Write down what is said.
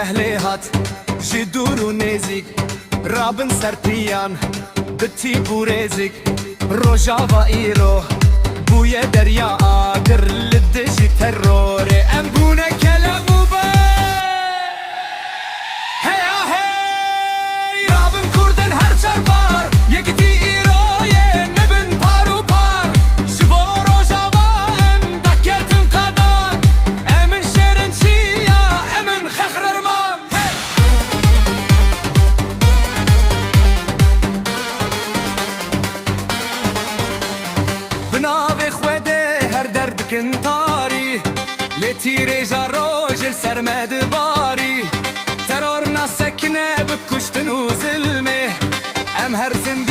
pehli hat ji dur û nêzik rabin ser piyan bi tî û rêzik rojava îro bûye derya agir li dijî terorê em bûne kelev û bey heya hey rabin kurdin her çarpar yekîtî îroyê nebin par û par ji bo rojava em daketin qedan emin şêrin çiya emin xexrerman بناوی خوده هر درد کن تاری لی تیره جا روژل سرمد باری ترور نسکنه بکشتن و ظلمه ام هر زندگی